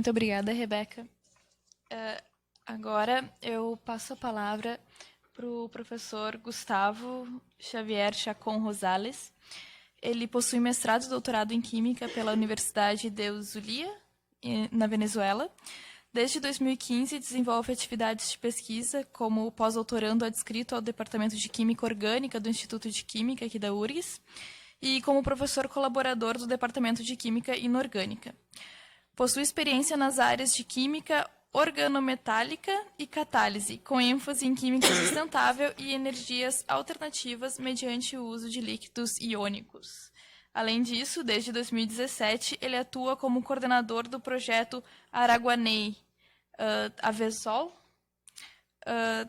Muito obrigada, Rebeca. Agora eu passo a palavra para o professor Gustavo Xavier Chacon Rosales. Ele possui mestrado e doutorado em Química pela Universidade de Zulia, na Venezuela. Desde 2015, desenvolve atividades de pesquisa como pós-doutorando adscrito ao Departamento de Química Orgânica do Instituto de Química aqui da URGS e como professor colaborador do Departamento de Química Inorgânica. Possui experiência nas áreas de química organometálica e catálise, com ênfase em química sustentável e energias alternativas mediante o uso de líquidos iônicos. Além disso, desde 2017, ele atua como coordenador do projeto Araguaney Avesol,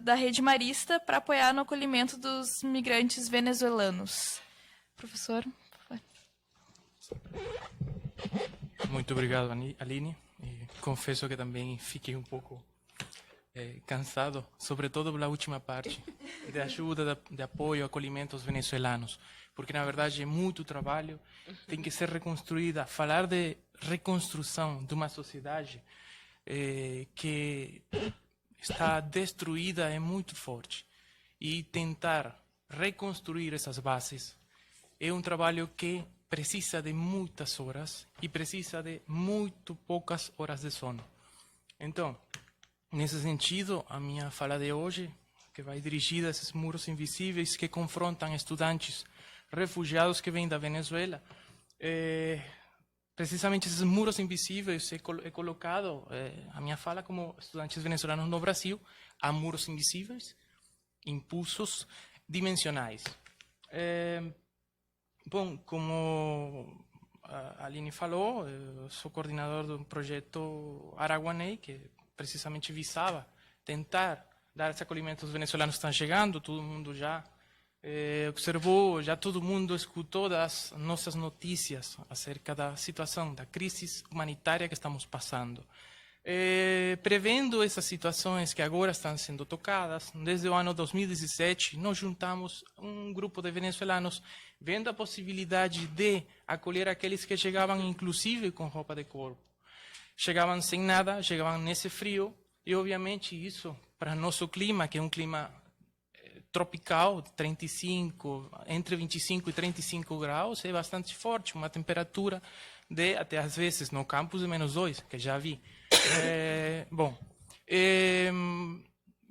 da Rede Marista, para apoiar no acolhimento dos migrantes venezuelanos. Professor, por favor. Muito obrigado, Aline. E confesso que também fiquei um pouco cansado, sobretudo pela última parte, de ajuda, de apoio, acolhimento aos venezuelanos, porque na verdade é muito trabalho, tem que ser reconstruída. Falar de reconstrução de uma sociedade que está destruída é muito forte, e tentar reconstruir essas bases é um trabalho que precisa de muitas horas e precisa de muito poucas horas de sono. Então, nesse sentido, a minha fala de hoje, que vai dirigida a esses muros invisíveis que confrontam estudantes refugiados que vêm da Venezuela, precisamente esses muros invisíveis é colocado a minha fala como estudantes venezuelanos no Brasil. Há muros invisíveis, impulsos dimensionais. Bom, como a Aline falou, eu sou coordenador do projeto Araguaney, que precisamente visava tentar dar esse acolhimento aos venezuelanos que estão chegando. Todo mundo já observou, já todo mundo escutou das nossas notícias acerca da situação, da crise humanitária que estamos passando. Prevendo essas situações que agora estão sendo tocadas, desde o ano 2017, nós juntamos um grupo de venezuelanos vendo a possibilidade de acolher aqueles que chegavam inclusive com roupa de corpo. Chegavam sem nada, chegavam nesse frio, e obviamente isso, para nosso clima, que é um clima tropical, 35, entre 25 e 35 graus, é bastante forte, uma temperatura de até às vezes no campus de -2, que já vi.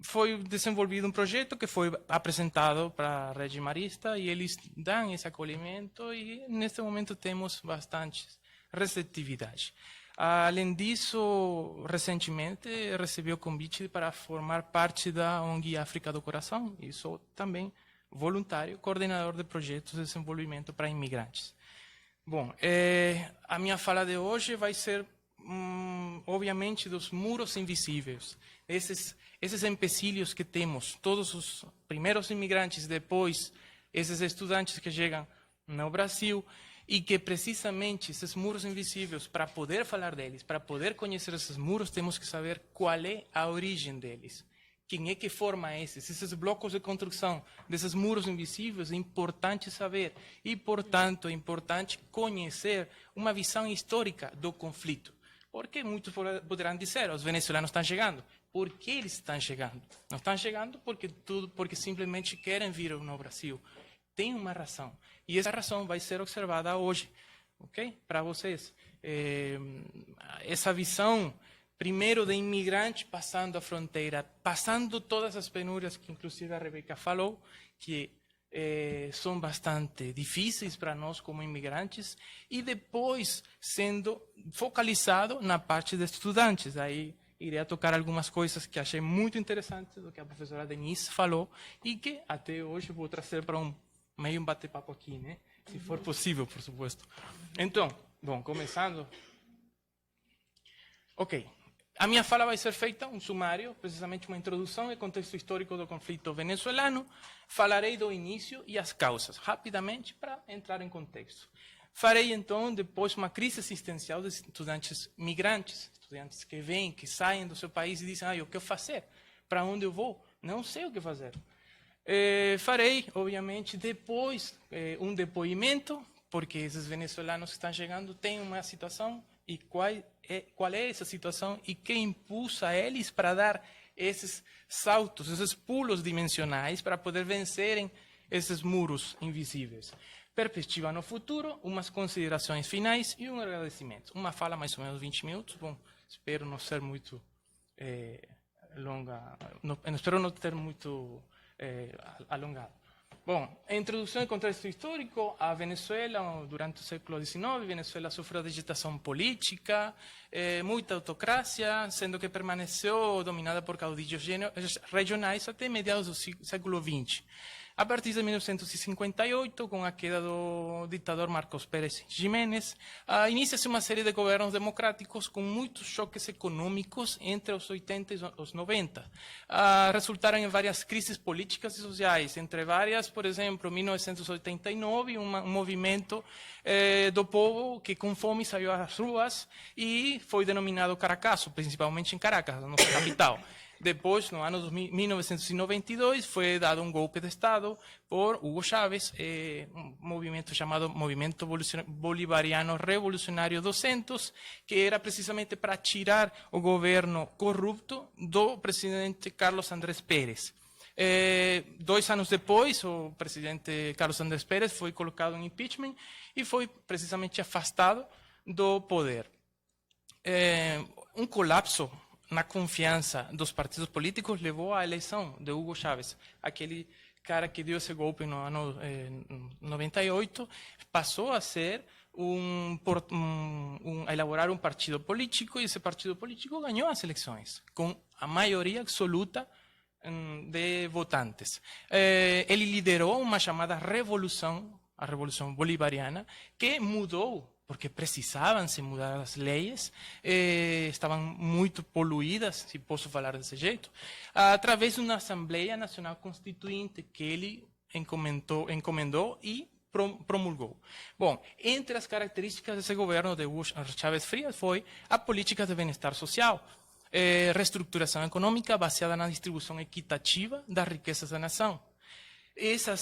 Foi desenvolvido um projeto que foi apresentado para a Rede Marista, e eles dão esse acolhimento, e neste momento temos bastante receptividade. Além disso, recentemente recebi o convite para formar parte da ONG África do Coração, e sou também voluntário, coordenador de projetos de desenvolvimento para imigrantes. Bom, a minha fala de hoje vai ser, obviamente, dos muros invisíveis, esses empecilhos que temos, todos os primeiros imigrantes, depois esses estudantes que chegam no Brasil, e que precisamente esses muros invisíveis, para poder falar deles, para poder conhecer esses muros, temos que saber qual é a origem deles. Quem é que forma esses blocos de construção desses muros invisíveis? É importante saber, e, portanto, é importante conhecer uma visão histórica do conflito. Porque muitos poderão dizer, os venezuelanos estão chegando. Por que eles estão chegando? Não estão chegando porque simplesmente querem vir no Brasil. Tem uma razão, e essa razão vai ser observada hoje, ok? Para vocês. Essa visão, primeiro, de imigrante passando a fronteira, passando todas as penúrias que inclusive a Rebeca falou, que são bastante difíceis para nós como imigrantes, e depois sendo focalizado na parte de estudantes. Aí irei tocar algumas coisas que achei muito interessantes do que a professora Denise falou, e que até hoje vou trazer para meio um bate-papo aqui, né? Se for possível, por supuesto. Então, bom, começando. Ok. A minha fala vai ser feita, um sumário, precisamente uma introdução e contexto histórico do conflito venezuelano. Falarei do início e as causas, rapidamente, para entrar em contexto. Farei, então, depois uma crise existencial de estudantes migrantes, estudantes que vêm, que saem do seu país e dizem, o que eu fazer? Para onde eu vou? Não sei o que fazer. Farei, obviamente, depois um depoimento porque esses venezuelanos que estão chegando têm uma situação e qual é essa situação e que impulsa eles para dar esses saltos, esses pulos dimensionais para poder vencerem esses muros invisíveis. Perspectiva no futuro, umas considerações finais e um agradecimento. Uma fala mais ou menos 20 minutos. Bom, espero não ser muito longa, espero não ter muito alongado. Bom, a introdução e contexto histórico, a Venezuela, durante o século XIX, Venezuela sofreu agitação política, muita autocracia, sendo que permaneceu dominada por caudillos regionais até meados do século XX. A partir de 1958, com a queda do ditador Marcos Pérez Jiménez, inicia-se uma série de governos democráticos com muitos choques econômicos entre os 80 e os 90. Resultaram em várias crises políticas e sociais, entre várias, por exemplo, em 1989, um movimento do povo que com fome saiu às ruas e foi denominado Caracazo, principalmente em Caracas, a nossa capital. Depois, no ano de 1992, foi dado um golpe de Estado por Hugo Chávez, um movimento chamado Movimento Bolivariano Revolucionário 200, que era precisamente para tirar o governo corrupto do presidente Carlos Andrés Pérez. 2 anos depois, o presidente Carlos Andrés Pérez foi colocado em impeachment e foi precisamente afastado do poder. Um colapso na confiança dos partidos políticos levou à eleição de Hugo Chávez, aquele cara que deu esse golpe no ano 98, passou a ser a elaborar um partido político e esse partido político ganhou as eleições com a maioria absoluta de votantes. Ele liderou uma chamada revolução, a Revolução Bolivariana, que mudou, porque precisavam se mudar as leis, estavam muito poluídas, se posso falar desse jeito, através de uma Assembleia Nacional Constituinte que ele encomendou e promulgou. Bom, entre as características desse governo de Hugo Chávez Frías foi a política de bem-estar social, reestruturação econômica baseada na distribuição equitativa das riquezas da nação. Essa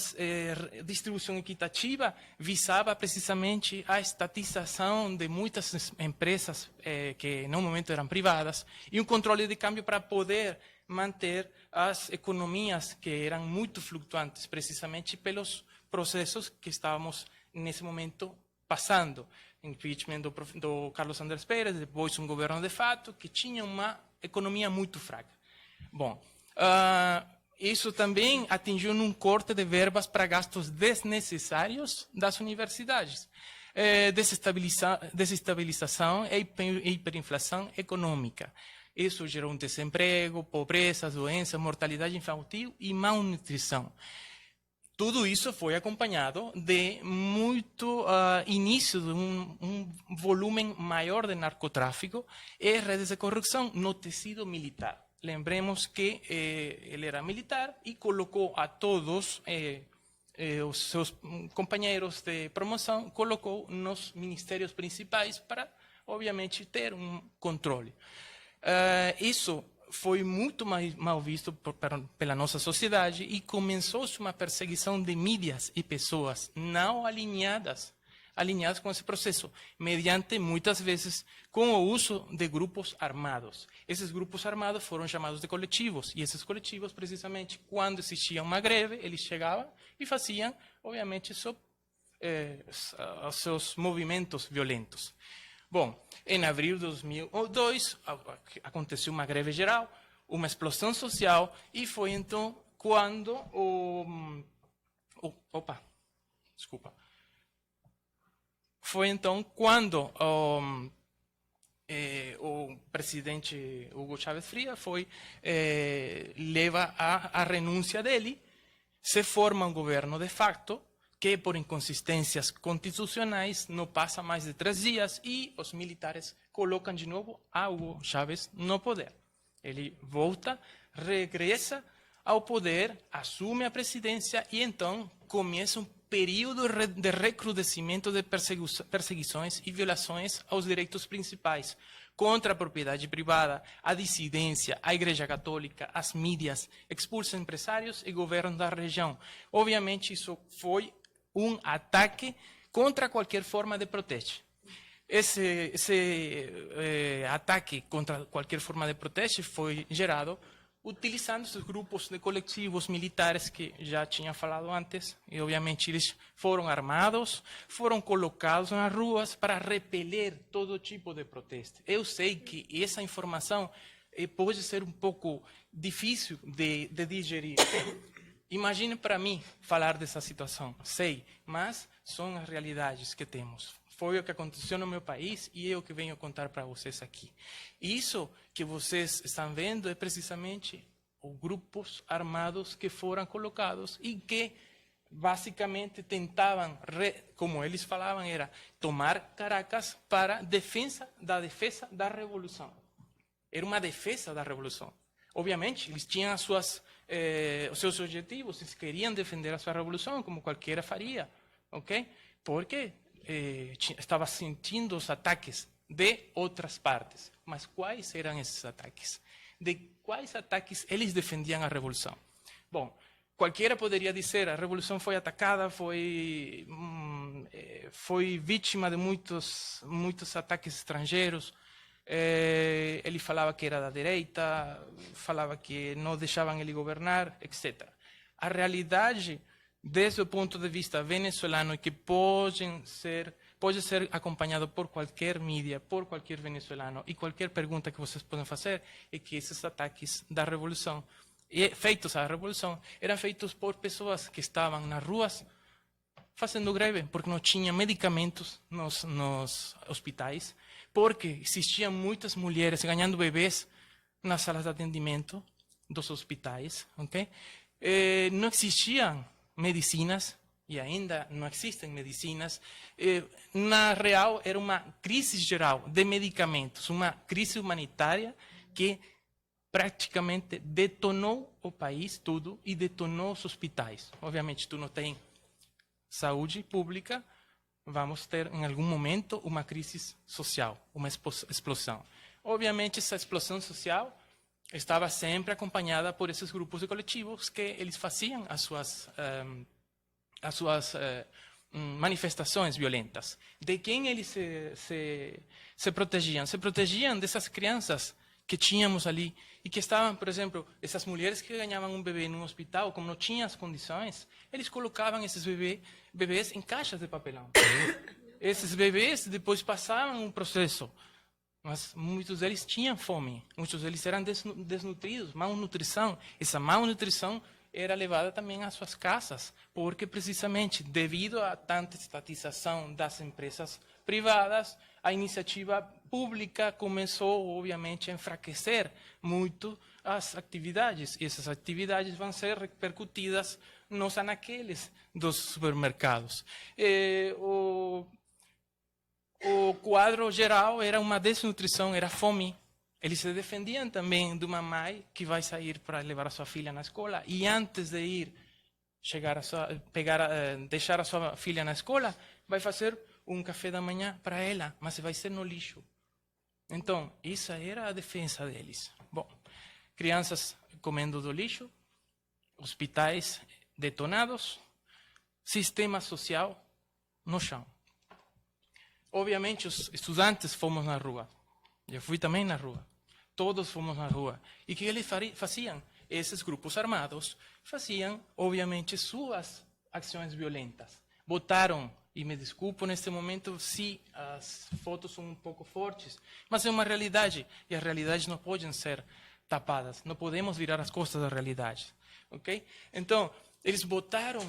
distribuição equitativa visava precisamente a estatização de muitas empresas que no momento eram privadas e um controle de câmbio para poder manter as economias que eram muito flutuantes, precisamente pelos processos que estávamos nesse momento passando. Impeachment do Carlos Andrés Pérez, depois um governo de fato que tinha uma economia muito fraca. Bom, isso também atingiu num corte de verbas para gastos desnecessários das universidades, desestabilização e hiperinflação econômica. Isso gerou um desemprego, pobreza, doença, mortalidade infantil e malnutrição. Tudo isso foi acompanhado de muito início de um volume maior de narcotráfico e redes de corrupção no tecido militar. Lembremos que ele era militar e colocou a todos os seus companheiros de promoção, colocou nos ministérios principais para, obviamente, ter um controle. Isso foi muito mal visto pela nossa sociedade e começou-se uma perseguição de mídias e pessoas não alinhadas com esse processo, mediante, muitas vezes, com o uso de grupos armados. Esses grupos armados foram chamados de coletivos, e esses coletivos, precisamente, quando existia uma greve, eles chegavam e faziam, obviamente, os seus movimentos violentos. Bom, em abril de 2002, aconteceu uma greve geral, uma explosão social, e foi então quando Foi então quando o presidente Hugo Chávez Frías leva a renúncia dele, se forma um governo de facto, que por inconsistências constitucionais não passa mais de 3 dias e os militares colocam de novo a Hugo Chávez no poder. Ele volta, regressa ao poder, assume a presidência e então começa um período de recrudescimento de perseguições e violações aos direitos principais, contra a propriedade privada, a dissidência, a Igreja Católica, as mídias, expulsa empresários e governos da região. Obviamente, isso foi um ataque contra qualquer forma de protesto. Esse ataque contra qualquer forma de protesto foi gerado utilizando esses grupos de coletivos militares que já tinha falado antes, e obviamente eles foram armados, foram colocados nas ruas para repelir todo tipo de protesto. Eu sei que essa informação pode ser um pouco difícil de digerir. Imagine para mim falar dessa situação, sei, mas são as realidades que temos. Foi o que aconteceu no meu país e é o que venho contar para vocês aqui. Isso que vocês estão vendo é precisamente os grupos armados que foram colocados e que basicamente tentavam, como eles falavam, era tomar Caracas para defesa da revolução. Era uma defesa da revolução. Obviamente, eles tinham os seus objetivos, eles queriam defender a sua revolução, como qualquer faria, ok? Porque estava sentindo os ataques de outras partes. Mas quais eram esses ataques? De quais ataques eles defendiam a revolução? Bom, qualquer poderia dizer a revolução foi atacada, foi vítima de muitos ataques estrangeiros. Ele falava que era da direita, falava que não deixavam ele governar, etc. A realidade, desde o ponto de vista venezuelano, que pode ser acompanhado por qualquer mídia, por qualquer venezuelano, e qualquer pergunta que vocês podem fazer, é que esses ataques da revolução, feitos à revolução, eram feitos por pessoas que estavam nas ruas fazendo greve, porque não tinha medicamentos nos hospitais, porque existiam muitas mulheres ganhando bebês nas salas de atendimento dos hospitais, ok? Não existiam medicinas, e ainda não existem medicinas. Na real, era uma crise geral de medicamentos, uma crise humanitária que praticamente detonou o país todo e detonou os hospitais. Obviamente, tu não tem saúde pública, vamos ter em algum momento uma crise social, uma explosão. Obviamente, essa explosão social estava sempre acompanhada por esses grupos de coletivos que eles faziam as suas manifestações violentas. De quem eles se protegiam? Se protegiam dessas crianças que tínhamos ali e que estavam, por exemplo, essas mulheres que ganhavam um bebê num hospital, como não tinham as condições, eles colocavam esses bebês em caixas de papelão. Esses bebês depois passavam um processo, mas muitos deles tinham fome, muitos deles eram desnutridos, malnutrição. Essa malnutrição era levada também às suas casas, porque precisamente devido a tanta estatização das empresas privadas, a iniciativa pública começou, obviamente, a enfraquecer muito as atividades. E essas atividades vão ser repercutidas nos anaqueles dos supermercados. O quadro geral era uma desnutrição, era fome. Eles se defendiam também de uma mãe que vai sair para levar a sua filha na escola e antes de ir deixar a sua filha na escola, vai fazer um café da manhã para ela, mas vai ser no lixo. Então, essa era a defesa deles. Bom, crianças comendo do lixo, hospitais detonados, sistema social no chão. Obviamente, os estudantes fomos na rua. Eu fui também na rua. Todos fomos na rua. E o que eles faziam? Esses grupos armados faziam, obviamente, suas ações violentas. Botaram, e me desculpo neste momento se as fotos são um pouco fortes, mas é uma realidade, e as realidades não podem ser tapadas. Não podemos virar as costas da realidade. Okay? Então, eles botaram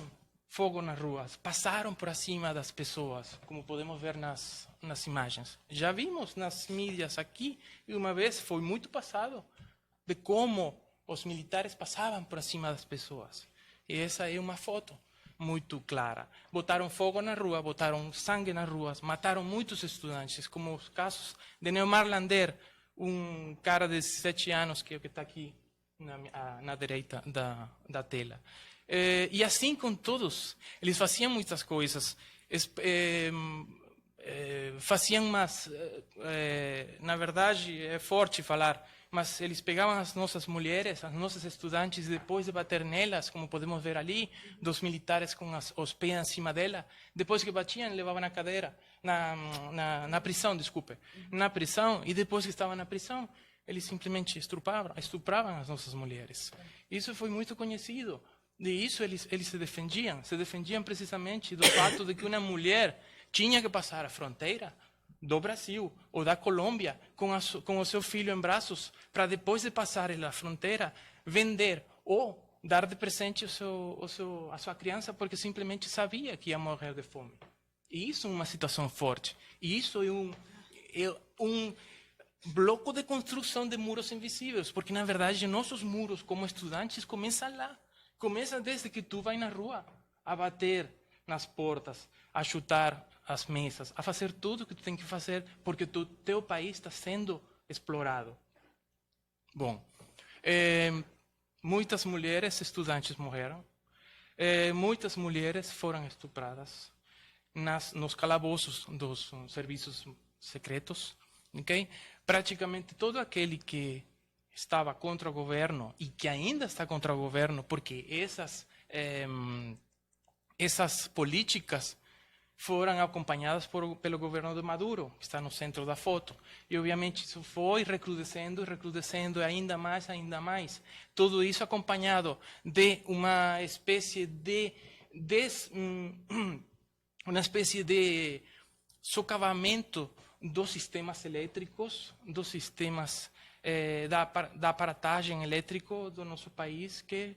fogo nas ruas, passaram por cima das pessoas, como podemos ver nas imagens. Já vimos nas mídias aqui, e uma vez foi muito passado, de como os militares passavam por cima das pessoas. E essa é uma foto muito clara. Botaram fogo na rua, botaram sangue nas ruas, mataram muitos estudantes, como os casos de Neomar Lander, um cara de 17 anos, que está aqui na direita da tela. E assim com todos, eles faziam muitas coisas, faziam, mas na verdade é forte falar, mas eles pegavam as nossas mulheres, as nossas estudantes, depois de bater nelas, como podemos ver ali, dos militares com os pés em cima dela, depois que batiam, levavam na cadeira, na prisão, desculpe, na prisão, e depois que estavam na prisão, eles simplesmente estupravam as nossas mulheres. Isso foi muito conhecido. De isso eles se defendiam precisamente do fato de que uma mulher tinha que passar a fronteira do Brasil ou da Colômbia com o seu filho em braços para depois de passar a fronteira vender ou dar de presente a sua criança porque simplesmente sabia que ia morrer de fome. E isso é uma situação forte. E isso é um bloco de construção de muros invisíveis, porque na verdade nossos muros como estudantes começam lá. Começa desde que tu vai na rua a bater nas portas, a chutar as mesas, a fazer tudo o que tu tem que fazer porque teu país está sendo explorado. Bom, muitas mulheres estudantes morreram, muitas mulheres foram estupradas nos calabouços dos serviços secretos, ok? Praticamente todo aquele que estava contra o governo e que ainda está contra o governo, porque essas políticas foram acompanhadas pelo governo de Maduro, que está no centro da foto. E, obviamente, isso foi recrudescendo ainda mais. Tudo isso acompanhado de uma espécie de socavamento dos sistemas elétricos, dos sistemas da aparatagem elétrica do nosso país, que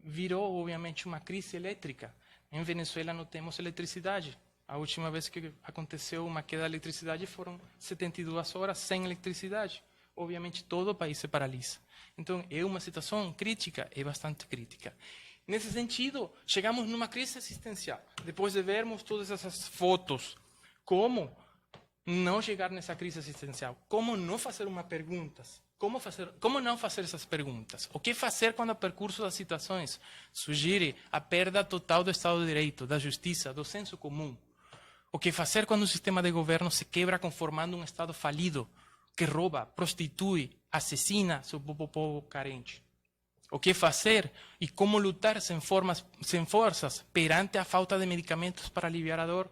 virou, obviamente, uma crise elétrica. Em Venezuela não temos eletricidade. A última vez que aconteceu uma queda de eletricidade foram 72 horas sem eletricidade. Obviamente, todo o país se paralisa. Então, é uma situação crítica, é bastante crítica. Nesse sentido, chegamos numa crise existencial. Depois de vermos todas essas fotos, como não chegar nessa crise existencial? Como não fazer uma pergunta? Como não fazer essas perguntas? O que fazer quando o percurso das situações sugira a perda total do Estado de Direito, da justiça, do senso comum? O que fazer quando o sistema de governo se quebra conformando um Estado falido, que rouba, prostitui, assassina seu povo carente? O que fazer e como lutar sem forças perante a falta de medicamentos para aliviar a dor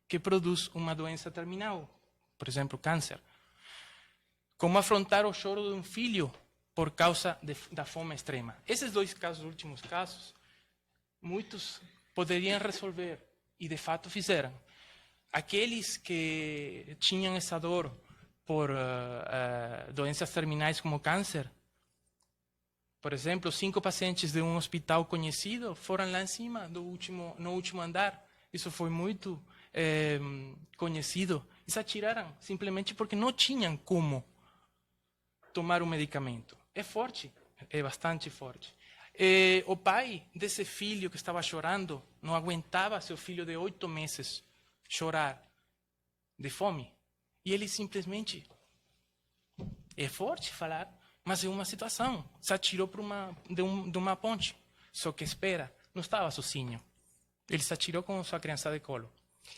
que produz uma doença terminal, por exemplo, câncer? Como afrontar o choro de um filho por causa da fome extrema? Esses dois últimos casos, muitos poderiam resolver, e de fato fizeram. Aqueles que tinham essa dor por doenças terminais como câncer, por exemplo, 5 pacientes de um hospital conhecido foram lá em cima, no último andar. Isso foi muito conhecido. E se atiraram simplesmente porque não tinham como tomar o medicamento. É forte, é bastante forte. O pai desse filho que estava chorando não aguentava seu filho de 8 meses chorar de fome. E ele simplesmente... É forte falar, mas é uma situação. Se atirou de uma ponte. Só que espera, não estava sozinho. Ele se atirou com sua criança de colo.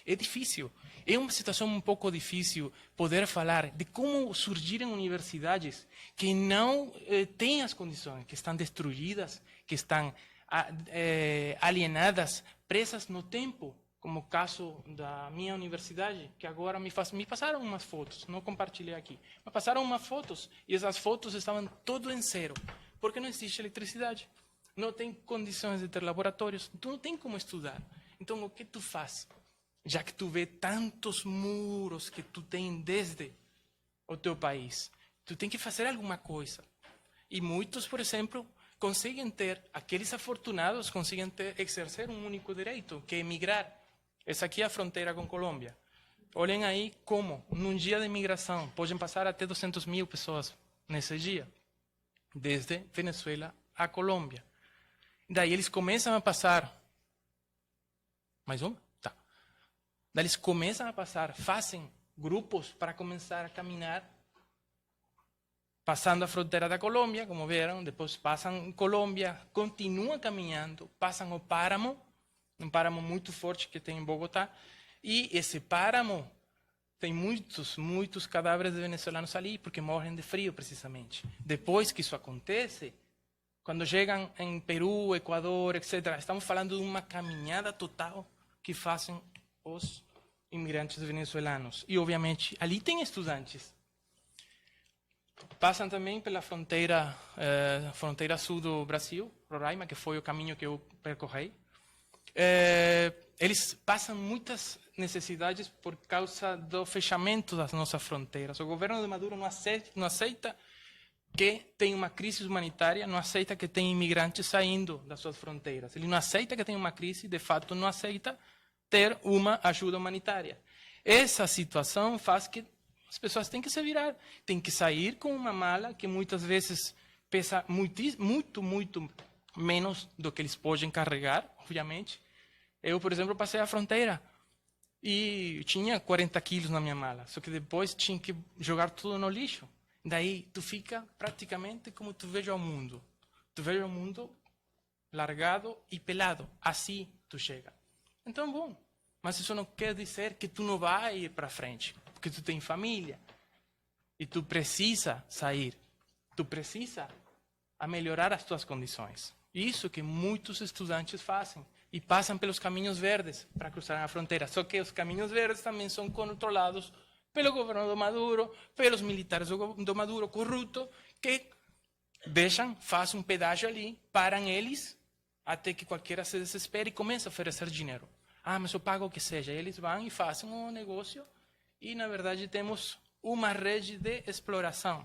É difícil. É uma situação um pouco difícil poder falar de como surgirem universidades que não têm as condições, que estão destruídas, que estão alienadas, presas no tempo, como o caso da minha universidade, que agora me passaram umas fotos, não compartilhei aqui, mas passaram umas fotos e essas fotos estavam todo em zero, porque não existe eletricidade, não tem condições de ter laboratórios, tu não tem como estudar. Então, o que tu faz? Já que tu vê tantos muros que tu tem desde o teu país, tu tem que fazer alguma coisa. E muitos, por exemplo, conseguem ter, aqueles afortunados conseguem exercer um único direito, que é emigrar. Essa aqui é a fronteira com Colômbia. Olhem aí como, num dia de imigração, podem passar até 200 mil pessoas nesse dia, desde Venezuela a Colômbia. Daí eles começam a passar... Mais uma? Tá. Daí eles começam a passar, fazem grupos para começar a caminhar, passando a fronteira da Colômbia, como viram, depois passam em Colômbia, continuam caminhando, passam o páramo, um páramo muito forte que tem em Bogotá, e esse páramo Tem muitos cadáveres de venezuelanos ali, porque morrem de frio, precisamente. Depois que isso acontece, quando chegam em Peru, Equador, etc., estamos falando de uma caminhada total que fazem os imigrantes venezuelanos. E, obviamente, ali tem estudantes. Passam também pela fronteira sul do Brasil, Roraima, que foi o caminho que eu percorri. Eles passam muitas necessidades por causa do fechamento das nossas fronteiras. O governo de Maduro não aceita que tem uma crise humanitária, não aceita que tem imigrantes saindo das suas fronteiras. Ele não aceita que tem uma crise, de fato, não aceita ter uma ajuda humanitária. Essa situação faz que as pessoas têm que se virar, têm que sair com uma mala que muitas vezes pesa muito menos do que eles podem carregar, obviamente. Eu, por exemplo, passei a fronteira e tinha 40 quilos na minha mala, só que depois tinha que jogar tudo no lixo. Daí tu fica praticamente como tu vejo o mundo. Tu vejo o mundo largado e pelado. Assim tu chega. Então, bom, mas isso não quer dizer que tu não vai ir para frente, porque tu tem família e tu precisa sair. Tu precisa melhorar as tuas condições. Isso que muitos estudantes fazem e passam pelos caminhos verdes para cruzar a fronteira. Só que os caminhos verdes também são controlados pelo governo do Maduro, pelos militares do Maduro corrupto, que fazem pedágio ali, param eles, até que qualquer se desespere e começa a oferecer dinheiro. Ah, mas eu pago o que seja. Eles vão e fazem um negócio e, na verdade, temos uma rede de exploração.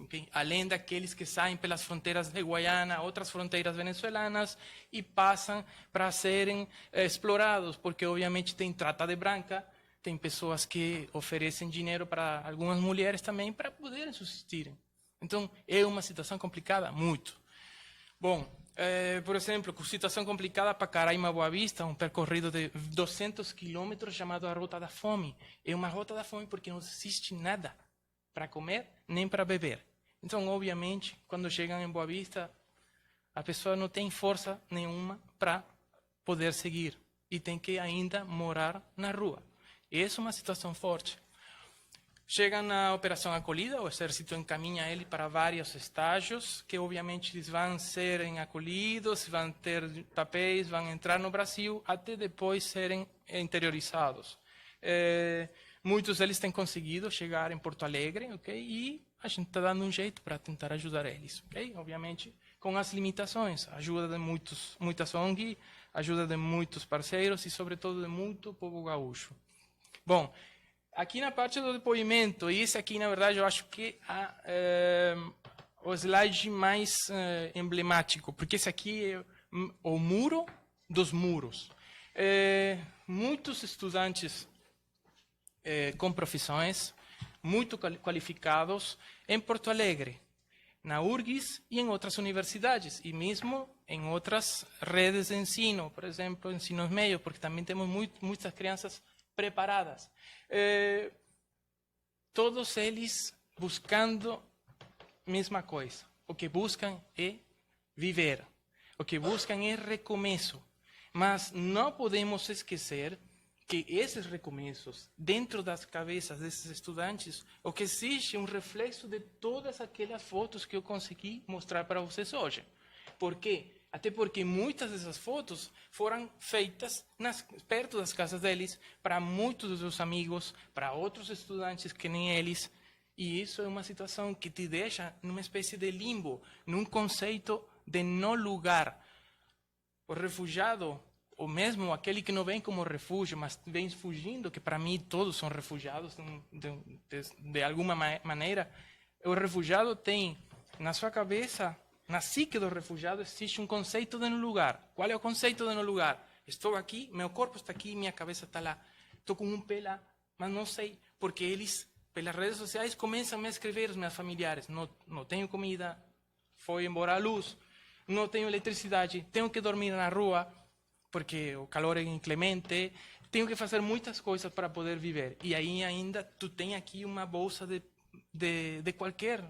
Okay? Além daqueles que saem pelas fronteiras de Guiana, outras fronteiras venezuelanas, e passam para serem explorados, porque, obviamente, tem trata de branca, tem pessoas que oferecem dinheiro para algumas mulheres também para poderem subsistirem. Então, é uma situação complicada, muito. Bom, por exemplo, situação complicada para Caraima Boa Vista, um percorrido de 200 quilômetros chamado a Rota da Fome. É uma Rota da Fome porque não existe nada para comer nem para beber. Então, obviamente, quando chegam em Boa Vista, a pessoa não tem força nenhuma para poder seguir e tem que ainda morar na rua. Essa é uma situação forte. Chegam na Operação Acolhida, o Exército encaminha ele para vários estágios, que obviamente eles vão serem acolhidos, vão ter papéis, vão entrar no Brasil, até depois serem interiorizados. Muitos deles têm conseguido chegar em Porto Alegre, okay? E a gente está dando um jeito para tentar ajudar eles, okay? Obviamente com as limitações, ajuda de muitas ONG, ajuda de muitos parceiros e, sobretudo, de muito povo gaúcho. Bom, aqui na parte do depoimento, e esse aqui, na verdade, eu acho que é o slide mais emblemático, porque esse aqui é o muro dos muros. Muitos estudantes com profissões muito qualificados em Porto Alegre, na URGS e em outras universidades, e mesmo em outras redes de ensino, por exemplo, ensinos médios, porque também temos muitas crianças preparadas. Todos eles buscando a mesma coisa. O que buscam é viver. O que buscam é recomeço. Mas não podemos esquecer que esses recomeços, dentro das cabeças desses estudantes, o que existe é um reflexo de todas aquelas fotos que eu consegui mostrar para vocês hoje. Por quê? Até porque muitas dessas fotos foram feitas perto das casas deles, para muitos dos seus amigos, para outros estudantes que nem eles. E isso é uma situação que te deixa numa espécie de limbo, num conceito de não lugar. O refugiado, ou mesmo aquele que não vem como refúgio, mas vem fugindo, que para mim todos são refugiados de alguma maneira, o refugiado tem na sua cabeça, na psique do refugiado, existe um conceito de no lugar. Qual é o conceito de no lugar? Estou aqui, meu corpo está aqui, minha cabeça está lá. Estou com um pé lá, mas não sei, porque eles, pelas redes sociais, começam a escrever, os meus familiares. Não tenho comida, foi embora a luz, não tenho eletricidade, tenho que dormir na rua, porque o calor é inclemente, tenho que fazer muitas coisas para poder viver. E aí ainda tu tem aqui uma bolsa de qualquer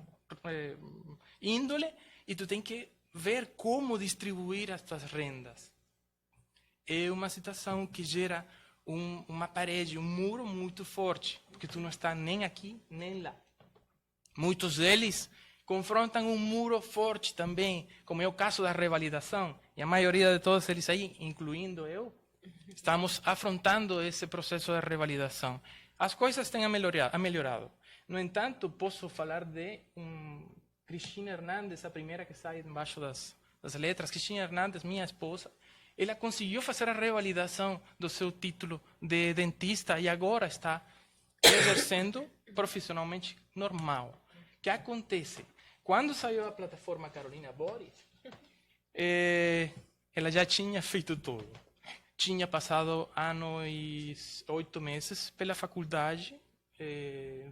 índole, e tu tem que ver como distribuir as tuas rendas. É uma situação que gera uma parede, um muro muito forte, porque tu não está nem aqui, nem lá. Muitos deles confrontam um muro forte também, como é o caso da revalidação. E a maioria de todos eles aí, incluindo eu, estamos afrontando esse processo de revalidação. As coisas têm melhorado. No entanto, posso falar de Cristina Hernandes, a primeira que sai embaixo das letras. Cristina Hernandes, minha esposa, ela conseguiu fazer a revalidação do seu título de dentista e agora está exercendo profissionalmente normal. O que acontece? Quando saiu a plataforma Carolina Boris, ela já tinha feito tudo. Tinha passado ano e 8 meses pela faculdade,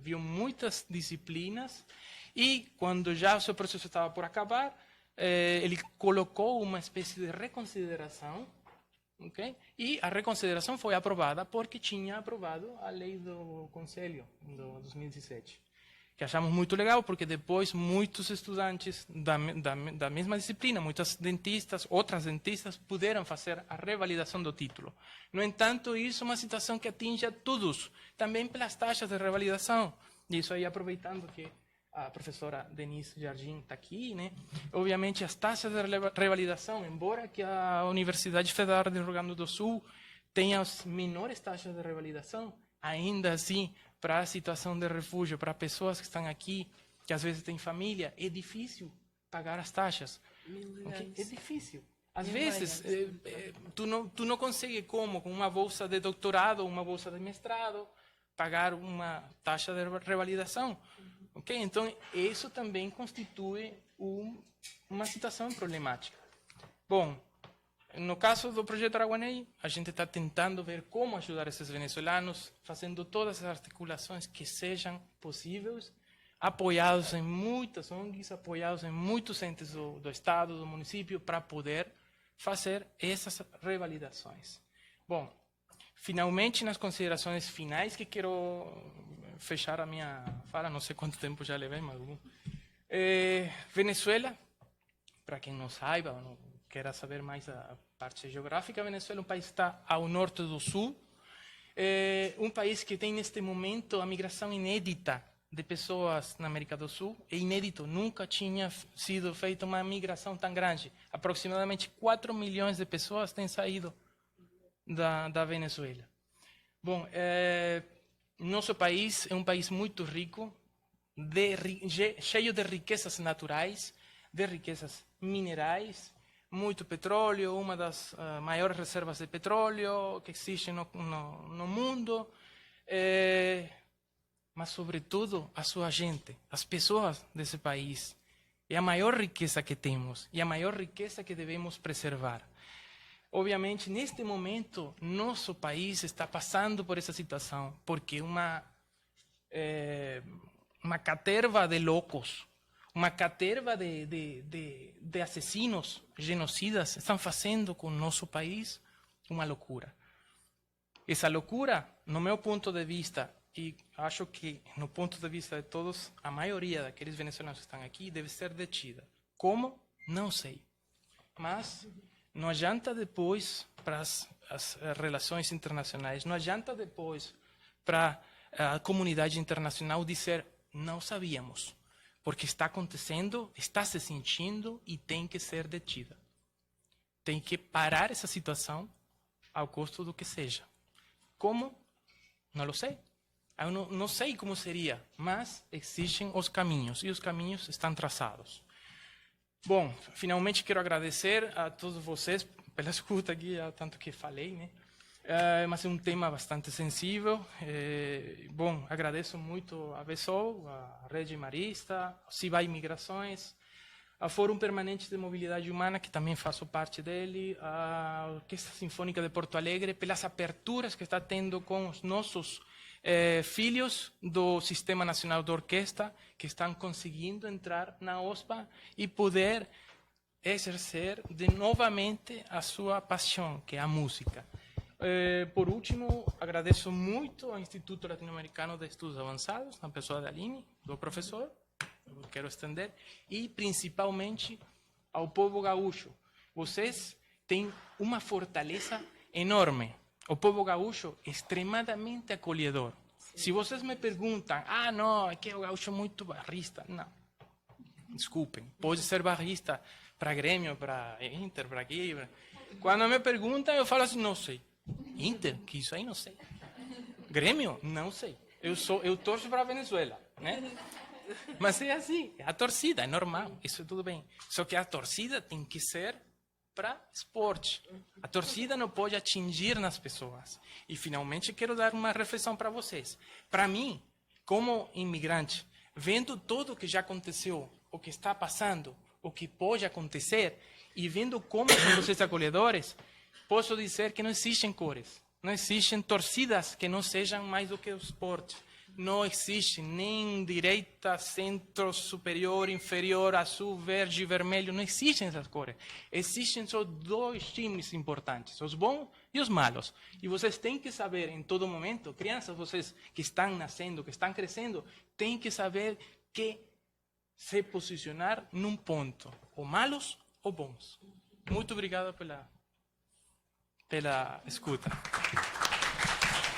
viu muitas disciplinas e quando já o seu processo estava por acabar, ele colocou uma espécie de reconsideração, okay? E a reconsideração foi aprovada porque tinha aprovado a lei do Conselho de 2017. Que achamos muito legal, porque depois muitos estudantes da mesma disciplina, muitas dentistas, outras dentistas, puderam fazer a revalidação do título. No entanto, isso é uma situação que atinge a todos, também pelas taxas de revalidação. E isso aí, aproveitando que a professora Denise Jardim está aqui, né? Obviamente, as taxas de revalidação, embora que a Universidade Federal do Rio Grande do Sul tenha as menores taxas de revalidação, ainda assim, para a situação de refúgio, para pessoas que estão aqui, que às vezes têm família, é difícil pagar as taxas. Okay? É difícil. Às vezes, tu não consegue como, com uma bolsa de doutorado, uma bolsa de mestrado, pagar uma taxa de revalidação. Okay? Então, isso também constitui uma situação problemática. Bom, no caso do projeto Araguaney, a gente está tentando ver como ajudar esses venezuelanos, fazendo todas as articulações que sejam possíveis, apoiados em muitas ONGs, apoiados em muitos entes do Estado, do município, para poder fazer essas revalidações. Bom, finalmente, nas considerações finais, que quero fechar a minha fala, não sei quanto tempo já levei, mas Venezuela, para quem não saiba, ou não queira saber mais a parte geográfica, a Venezuela é um país que está ao norte do sul, um país que tem neste momento a migração inédita de pessoas na América do Sul. É inédito, nunca tinha sido feita uma migração tão grande. Aproximadamente 4 milhões de pessoas têm saído da Venezuela. Bom, nosso país é um país muito rico, cheio de riquezas naturais, de riquezas minerais, muito petróleo, uma das maiores reservas de petróleo que existe no mundo, mas, sobretudo, a sua gente, as pessoas desse país. É a maior riqueza que temos e a maior riqueza que devemos preservar. Obviamente, neste momento, nosso país está passando por essa situação, porque uma caterva de loucos, uma caterva de assassinos, genocidas, estão fazendo com o nosso país uma loucura. Essa loucura, no meu ponto de vista, e acho que no ponto de vista de todos, a maioria daqueles venezuelanos que estão aqui deve ser detida. Como? Não sei. Mas não adianta depois para as relações internacionais, não adianta depois para a comunidade internacional dizer não sabíamos. Porque está acontecendo, está se sentindo e tem que ser detida. Tem que parar essa situação ao custo do que seja. Como? Não sei. Eu não sei como seria, mas existem os caminhos e os caminhos estão traçados. Bom, finalmente quero agradecer a todos vocês pela escuta aqui, tanto que falei, né? Mas é um tema bastante sensível. Bom, agradeço muito a BSOL, a Rede Marista, o CIBA Imigrações, ao Fórum Permanente de Mobilidade Humana, que também faço parte dele, a Orquestra Sinfônica de Porto Alegre, pelas aperturas que está tendo com os nossos filhos do Sistema Nacional de Orquestra, que estão conseguindo entrar na OSPA e poder exercer novamente a sua paixão, que é a música. Por último, agradeço muito ao Instituto Latino-Americano de Estudos Avançados, na pessoa da Aline, do professor, eu quero estender, e principalmente ao povo gaúcho. Vocês têm uma fortaleza enorme. O povo gaúcho é extremadamente acolhedor. Se vocês me perguntam, não, é que o gaúcho é muito barrista. Não. Desculpem, pode ser barrista para Grêmio, para Inter, para aqui. Quando me perguntam, eu falo assim, não sei. Inter? Que isso aí não sei. Grêmio? Não sei. Eu torço para a Venezuela, né? Mas é assim, a torcida é normal, isso é tudo bem. Só que a torcida tem que ser para esporte. A torcida não pode atingir nas pessoas. E finalmente quero dar uma reflexão para vocês. Para mim, como imigrante, vendo tudo o que já aconteceu, o que está passando, o que pode acontecer, e vendo como são vocês acolhedores, posso dizer que não existem cores, não existem torcidas que não sejam mais do que o esporte. Não existe nem direita, centro, superior, inferior, azul, verde, vermelho. Não existem essas cores. Existem só dois times importantes, os bons e os malos. E vocês têm que saber em todo momento, crianças, vocês que estão nascendo, que estão crescendo, têm que saber que se posicionar num ponto, ou malos ou bons. Muito obrigado pela escuta.